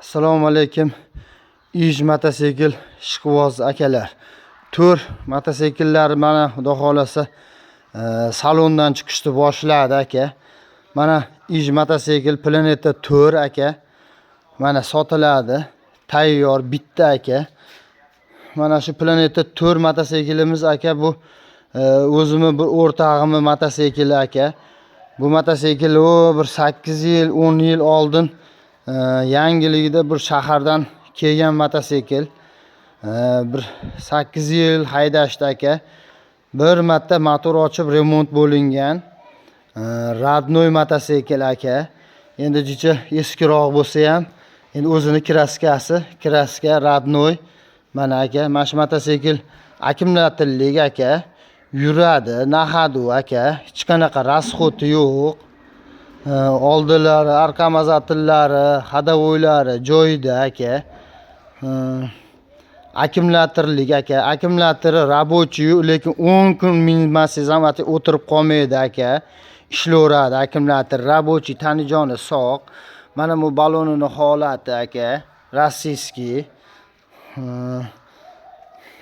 Assalomu alaykum. Ish motosikl ishqiboz akalar. Tur motosikllari mana xudo xolasa salondan chiqishni boshladi aka. Mana ish motosikl Planeta 4 aka. Mana sotiladi. Tayyor bitta aka. Mana shu Planeta 4 mototsiklimiz aka, bu o'zimni bir o'rtog'imning mototsikli aka. Bu mototsikl bir 8 yil, 10 yil oldin yangiligida bir shahardan kelgan mototsikl. Bir 8 yil haydashdi aka. Bir marta motor ochib remont bo'lingan. Radnoy mototsikl aka. Endi jicha eskiroq bo'lsa ham, endi o'zini kraska Radnoy. Mana aka, mana shu mototsikl akkumulyatorlik aka. Yuradi, nahadu aka. Hech qanaqa rasxoti yo'q. Oldilari, arqa mazatillari, hadavoylari joyida aka. Akkumulyatorlik aka. Akkumulyatori rabochiy, lekin 10 kun minmasangiz ham o'tirib qolmaydi aka. Ishlayveradi akkumulyator rabochiy, tanijoni sog'. Mana bu balonining holati aka. Rossiyskiy.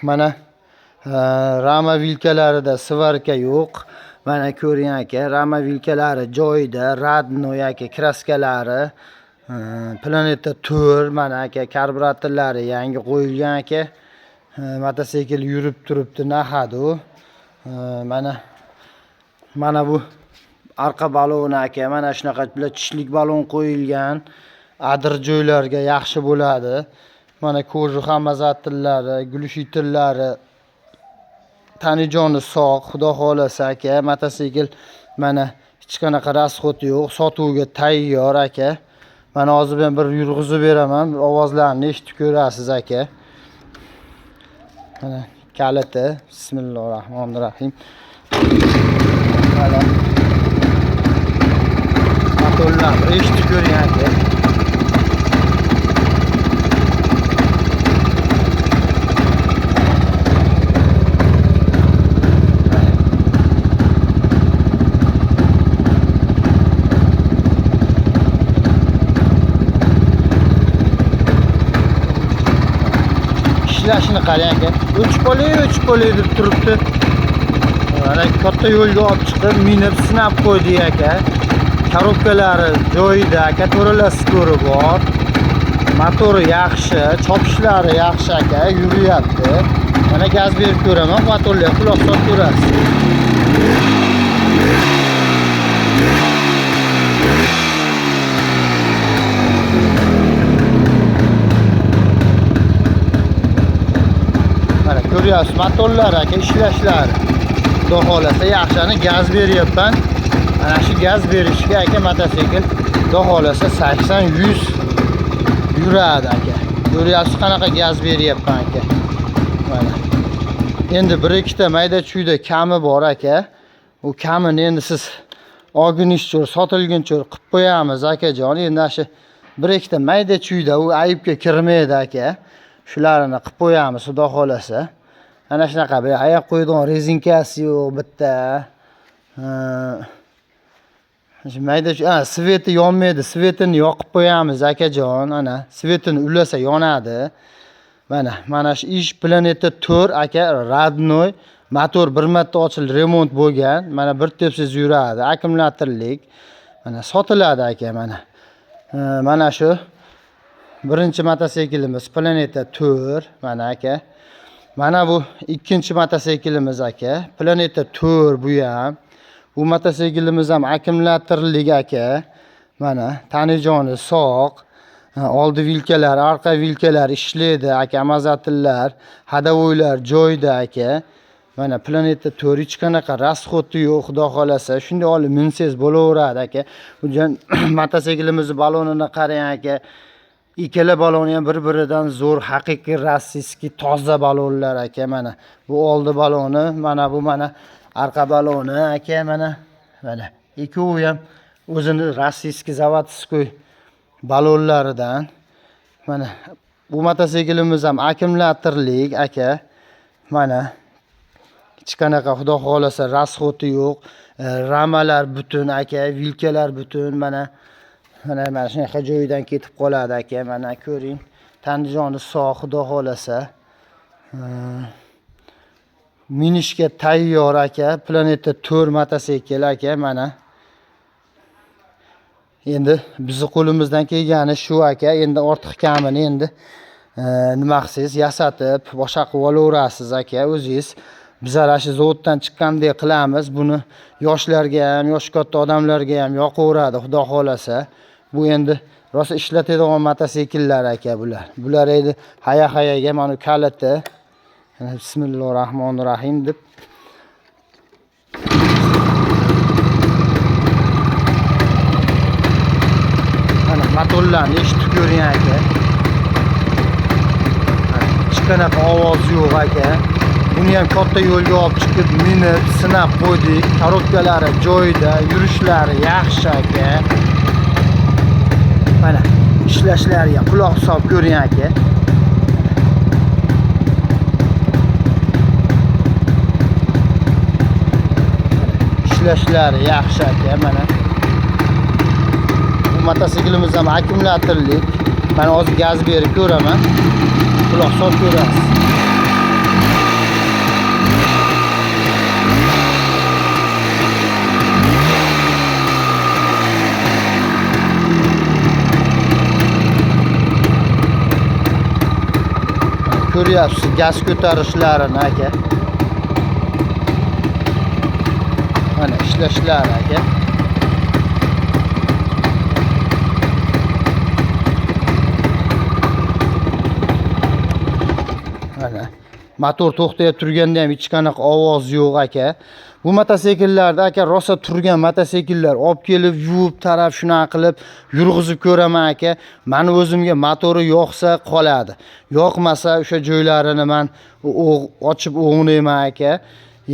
Mana rama vilkalarida svarka yo'q. Mana ko'ring aka, rama vilkalari joyida, Radnoy aka, kraskalari, Planeta 4 mana aka, karburatorlari yangi qo'yilgan aka. Mototsikl yurib turibdi, nahadu. Mana bu arqa baloni aka, mana shunaqa tishlik balon qo'yilgan. Adir joylarga yaxshi bo'ladi. Mana ko'rji hamazatillari, glushitillari, tanijoni sog', xudo xolasa aka. Mototsikl mana hech qanaqa rasxoti yo'q, sotuvga tayyor aka. Mana hozir men bir yurg'izib beraman, ovozlarini eshitib ko'rasiz aka. Mana kaliti, bismillahirrohmanirrohim. Mana motorlarni eshitib ko'ring aka. Ishlashini qarang aka. O'chib qolay deb turibdi. Mana katta yo'lga olib chiqib, minib sinab qo'ydik aka. Korobkalari joyida aka, to'ralaskori bor. Motori yaxshi, chopishlari yaxshi aka, yuryapti. Mana gaz berib ko'raman, motorlarga quloq solib ko'rasiz. Ko'ryapsiz, motorlar aka, ishlashlari. Xudo xolasa yaxshini gaz beryapman. Mana shu gaz berishga aka mototsikl xudo xolasa 80-100 yuradi aka. Ko'ryapsiz qanaqa gaz beryapman aka. Mana. Endi 1-2 mayda-chuyda kami bor aka. U kamini endi siz olgunizcha, sotilguncha qilib qo'yamiz akajon. Endi shu 1-2 mayda-chuyda u ayibga kirmaydi aka. Shularni qilib qo'yamiz xudo xolasa. Ana shunaqa bir oyoq qo'ydigan rezinkasi yo'q bitta. Mayda sveti yonmaydi. Svetini yoqib qo'yamiz akajon. Ana svetini ulasa yonadi. Mana shu ish Planeta 4 aka, Radnoy. Motor bir marta ochilib remont bo'lgan. Mana bir tepsiz yuradi. Akkumulyatorlik. Mana sotiladi aka mana. Mana shu birinchi mototsiklimiz Planeta 4 mana aka. Mana bu ikkinchi mototsiklimiz aka. Planeta 4 bu ham. Bu mototsiklimiz ham akkumulyatorlik aka. Mana tanijoni sog'. Oldi vilkalar, arqa vilkalar ishlaydi aka, mazatillar, hadavoylar joyida aka. Mana Planeta 4 hech qanaqa rasxoti yo'q, xudo xolasa. Shunday olib minsangiz bo'laveradi aka. Bu mototsiklimizni balonini qarang aka. Ikkala baloni ham bir-biridan zo'r, haqiqiy rossiyskiy toza balonlar aka. Mana bu oldi baloni, mana bu mana arqa baloni aka. Mana ikkovi ham o'zini rossiyskiy zavodskiy balonlaridan. Mana bu mototsiklimiz ham akkumulyatorlik aka. Mana hech qanaqa xudo xolasa rasxoti yo'q. Ramalar butun aka, vilkalar butun. Mana mana shunaqa joyidan ketib qoladi aka. Mana ko'ring. Tandijoni sog' xudo xolasa. Minishga tayyor aka. Planeta 4 motosikl aka mana. Endi bizni qo'limizdan kelgani shu aka. Endi ortiq kamini endi nima qilsangiz yasatib, boshqa qilib olaverasiz aka o'zingiz. Bizlar shu zavoddan chiqqandek qilamiz. Buni yoshlarga ham, yosh katta odamlarga ham yoqaveradi, xudo xolasa. Bu endi rosa ishlatadigan mototsikllar aka bular. Bular endi hayaga mana kaliti. Bismillahirrohmanirrohim deb mana motorlarni eshitib ko'ring aka. Chiqanaqa ovoz yo'q aka. Buni ham katta yo'lga olib chiqib, minib, sinab qo'ydik. Korobkalari joyida, yurishlari yaxshi aka. Mana ishlashlariga quloq solib ko'ring aka. Ishlashlari yaxshi aka mana. Bu mototsiklimiz ham akkumulyatorlik. Mana hozir gaz berib ko'raman. Quloq solib ko'rasiz. Ko'ryapsiz gaz ko'tarishlarini aka. Mana ishlashlari aka. Mana motor to'xtayib turganda ham hech qanaqa ovoz yo'q aka. Bu mototsikllarda aka rosa turgan mototsikllar olib kelib yuvib taraf shunaqa qilib yurg'izib ko'raman aka. Meni o'zimga motori yoqsa qoladi. Yoqmasa o'sha joylarini men ochib o'g'nayman aka.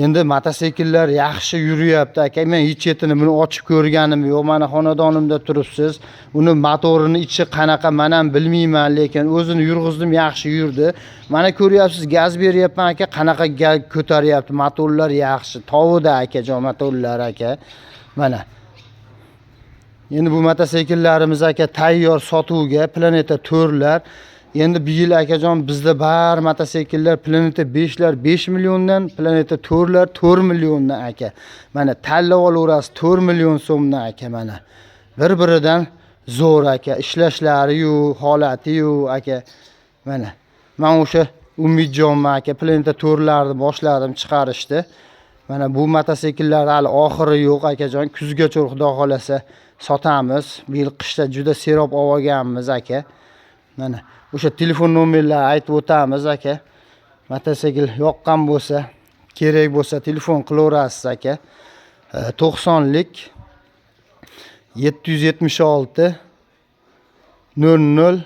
Endi mototsikllar yaxshi yuryapti aka. Men hech chetini buni ochib ko'rganim yo'q. Mana xonadonimda turibsiz. Uni motorini ichi qanaqa men ham bilmayman, lekin o'zini yurg'izdim, yaxshi yurdi. Mana ko'ryapsiz, gaz beryapman aka, qanaqa ko'taryapti. Motorlar yaxshi. Tovida akajon motorlar aka. Mana. Endi bu mototsikllarimiz aka tayyor sotuvga, Planeta 4lar. Endi bu yil akajon bizda bar mototsikllar Planeta 5lar 5 milliondan, Planeta 4lar 4 milliondan aka. Mana tanlab olaverasiz 4 million so'mdan aka mana. Bir-biridan zo'r aka, ishlashlari-yu, holati-yu aka. Mana. Men o'sha Umidjonman aka, Planeta 4larni boshladim chiqarishdi. Mana bu mototsikllar hali oxiri yo'q akajon. Kuzgacha xudo xolasa sotamiz. Bu yil qishda juda serob olganmiz aka. Mana o'sha telefon nomerlarini aytib o'tamiz aka. Mototsikl yoqqan bo'lsa, kerak bo'lsa telefon qilaverasiz aka. 90lik 776 00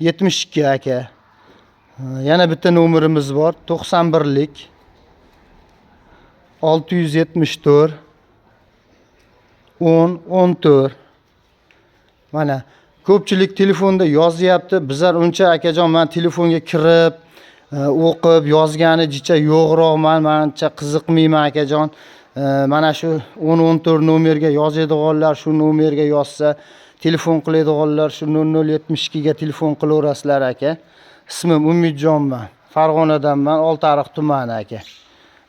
72 aka. Yana bitta nomerimiz bor. 91lik 674 10 14. Mana ko'pchilik telefonda yozyapti. Bizlar uncha akajon men telefonga kirib, o'qib yozgani jicha yo'qroqman. Mencha qiziqmayman akajon. Mana shu 1014 nomerga yozadiganlar shu nomerga yozsa, telefon qiladiganlar shu 0072 ga telefon qilaverasizlar aka. Ismim Umidjonman. Farg'onadanman, Oltiariq tumani aka.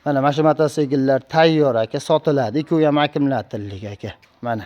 Mana shu mototsikllar tayyor aka, sotiladi. Ikkovi ham akkumulyatorlik aka. Mana